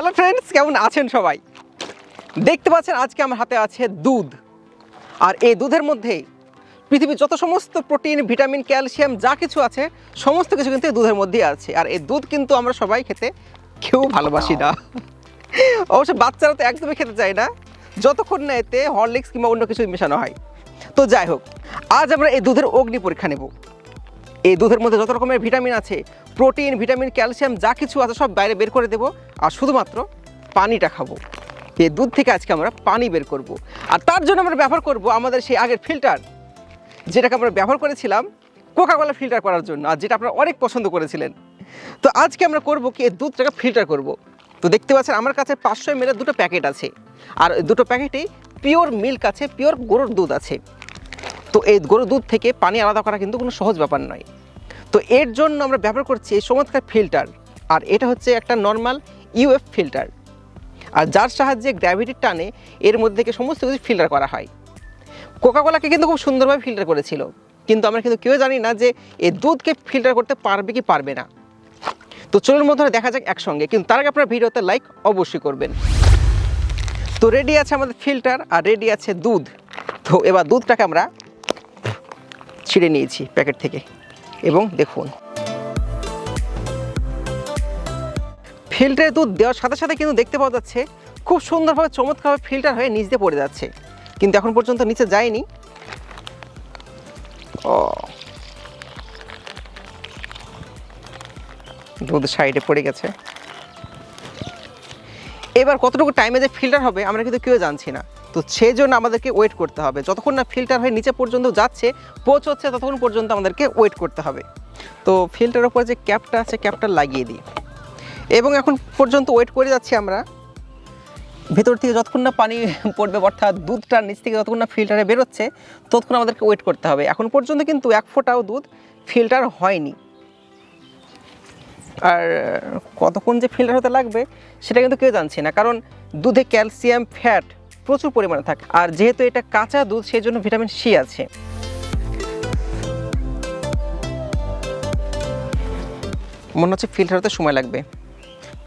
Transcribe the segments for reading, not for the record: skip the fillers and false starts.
Hello friends, কেমন আছেন সবাই? দেখতে পাচ্ছেন আজকে আমার হাতে আছে দুধ। আর এই দুধের মধ্যে পৃথিবীর যত সমস্ত প্রোটিন, ভিটামিন, ক্যালসিয়াম যা কিছু আছে সমস্ত কিছু কিন্তু এই দুধের মধ্যেই আছে। আর এই দুধ কিন্তু আমরা সবাই খেতে কেউ ভালোবাসি না। অবশ্য বাচ্চারা তো একদমই খেতে চায় না যতক্ষণ না এতে হরলিক্স কিংবা অন্য কিছু মেশানো হয়। তো যাই হোক, আজ আমরা এই দুধের অগ্নি পরীক্ষা নেব। এই দুধের মধ্যে যত রকমের ভিটামিন আছে, প্রোটিন, ভিটামিন, ক্যালসিয়াম যা কিছু আছে সব বাইরে বের করে দেবো, আর শুধুমাত্র পানিটা খাবো। এই দুধ থেকে আজকে আমরা পানি বের করব। আর তার জন্য আমরা ব্যবহার করব আমাদের সেই আগের ফিল্টার, যেটাকে আমরা ব্যবহার করেছিলাম কোকা কোলা ফিল্টার করার জন্য, আর যেটা আপনারা অনেক পছন্দ করেছিলেন। তো আজকে আমরা করব কি, এই দুধটাকে ফিল্টার করব। তো দেখতে পাচ্ছেন আমার কাছে 500 ml দুটো প্যাকেট আছে, আর দুটো প্যাকেটেই পিওর মিল্ক আছে, পিওর গরুর দুধ আছে। তো এই গরুর দুধ থেকে পানি আলাদা করা কিন্তু কোনো সহজ ব্যাপার নয়। তো এর জন্য আমরা ব্যবহার করছি এই চমৎকার ফিল্টার, আর এটা হচ্ছে একটা নর্মাল ইউএফ ফিল্টার, আর যার সাহায্যে গ্র্যাভিটির টানে এর মধ্যে থেকে সমস্ত কিছু ফিল্টার করা হয়। কোকা কোলাকে কিন্তু খুব সুন্দরভাবে ফিল্টার করেছিল, কিন্তু আমরা কিন্তু কেউ জানি না যে এই দুধকে ফিল্টার করতে পারবে কি পারবে না। তো চলুন বন্ধুরা দেখা যাক একসঙ্গে, কিন্তু তার আগে আপনারা ভিডিওতে লাইক অবশ্যই করবেন। তো রেডি আছে আমাদের ফিল্টার, আর রেডি আছে দুধ। তো এবার দুধটাকে আমরা ছিঁড়ে নিয়েছি প্যাকেট থেকে, এবং দেখুন ফিল্টারে দুধ দেওয়ার সাথে সাথে কিন্তু দেখতে পাওয়া যাচ্ছে খুব সুন্দরভাবে চমৎকারভাবে ফিল্টার হয়ে নিচ দিয়ে পড়ে যাচ্ছে, কিন্তু এখন পর্যন্ত নিচে যায়নি। দুধ সাইডে পড়ে গেছে। এবার কতটুকু টাইমে যে ফিল্টার হবে আমরা কিন্তু কেউ জানছি না। তো সেই জন্য আমাদেরকে ওয়েট করতে হবে, যতক্ষণ না ফিল্টার হয়ে নিচে পর্যন্ত যাচ্ছে, পৌঁছচ্ছে, ততক্ষণ পর্যন্ত আমাদেরকে ওয়েট করতে হবে। তো ফিল্টারের উপর যে ক্যাপটা আছে ক্যাপটা লাগিয়ে দিই, এবং এখন পর্যন্ত ওয়েট করে যাচ্ছি আমরা। ভেতর থেকে যতক্ষণ না পানি পড়বে, অর্থাৎ দুধটা নিচ থেকে যতক্ষণ না ফিল্টারে বেরোচ্ছে, ততক্ষণ আমাদেরকে ওয়েট করতে হবে। এখন পর্যন্ত কিন্তু এক ফোঁটাও দুধ ফিল্টার হয়নি। আর কতক্ষণ যে ফিল্টার হতে লাগবে সেটা কিন্তু কেউ জানছে না, কারণ দুধে ক্যালসিয়াম, ফ্যাট প্রচুর পরিমাণে থাকে, আর যেহেতু এটা কাঁচা দুধ সেই জন্য ভিটামিন সি আছে। মনে হচ্ছে ফিল্টার হতে সময় লাগবে,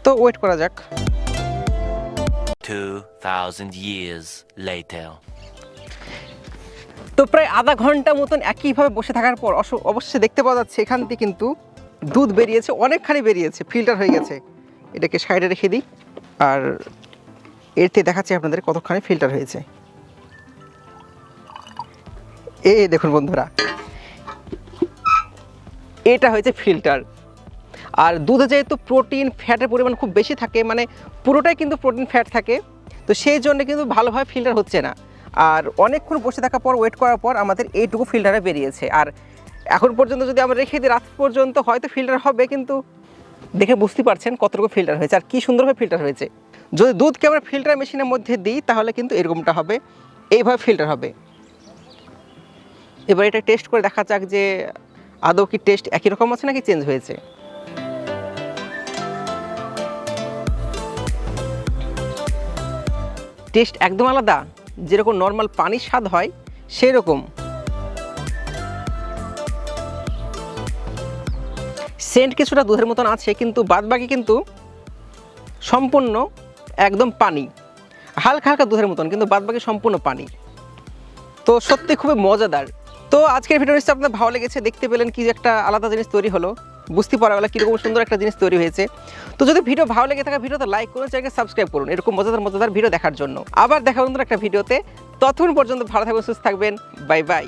তো ওয়েট করা যাক। 2000 years later. তো প্রায় আধা ঘন্টা মতন একইভাবে বসে থাকার পর অবশ্যই দেখতে পাওয়া যাচ্ছে এখান থেকে কিন্তু দুধ বেরিয়েছে, অনেকখানি বেরিয়েছে, ফিল্টার হয়ে গেছে। এটাকে সাইডে রেখে দিই, আর এতে দেখাচ্ছি আপনাদের কতখানি ফিল্টার হয়েছে। এই দেখুন বন্ধুরা, এটা হয়েছে ফিল্টার। আর দুধে যেহেতু প্রোটিন, ফ্যাটের পরিমাণ খুব বেশি থাকে, মানে পুরোটাই কিন্তু প্রোটিন, ফ্যাট থাকে, তো সেই জন্য কিন্তু ভালোভাবে ফিল্টার হচ্ছে না। আর অনেকক্ষণ বসে থাকার পর, ওয়েট করার পর আমাদের এইটুকু ফিল্টারে বেরিয়েছে। আর এখন পর্যন্ত যদি আমরা রেখে দিই রাত পর্যন্ত, হয়তো ফিল্টার হবে, কিন্তু দেখে বুঝতে পারছেন কতটুকু ফিল্টার হয়েছে আর কী সুন্দরভাবে ফিল্টার হয়েছে। যদি দুধকে আমরা ফিল্টার মেশিনের মধ্যে দিই তাহলে কিন্তু এরকমটা হবে, এইভাবে ফিল্টার হবে। এবার এটা টেস্ট করে দেখা যাক যে আদৌ কি টেস্ট একই রকম আছে নাকি চেঞ্জ হয়েছে। টেস্ট একদম আলাদা, যেরকম নর্মাল পানির স্বাদ হয় সেই রকম। সেন্ট কিছুটা দুধের মতন আছে, কিন্তু বাদবাকি কিন্তু সম্পূর্ণ একদম পানি, হালকা হালকা দুধের মতন, কিন্তু বাদবাকি সম্পূর্ণ পানি। তো সত্যি খুবই মজাদার। তো আজকের ভিডিও নিশ্চয়ই আপনাদের ভালো লেগেছে, দেখতে পেলেন কি একটা আলাদা জিনিস তৈরি হলো, বুঝতে পারা গেল কীরকম সুন্দর একটা জিনিস তৈরি হয়েছে। তো যদি ভিডিও ভালো লেগে থাকে ভিডিওতে লাইক করুন, চ্যানেলকে সাবস্ক্রাইব করুন এরকম মজাদার ভিডিও দেখার জন্য। আবার দেখা বন্ধুরা একটা ভিডিওতে, ততক্ষণ পর্যন্ত ভালো থাকবেন, সুস্থ থাকবেন, বাই বাই।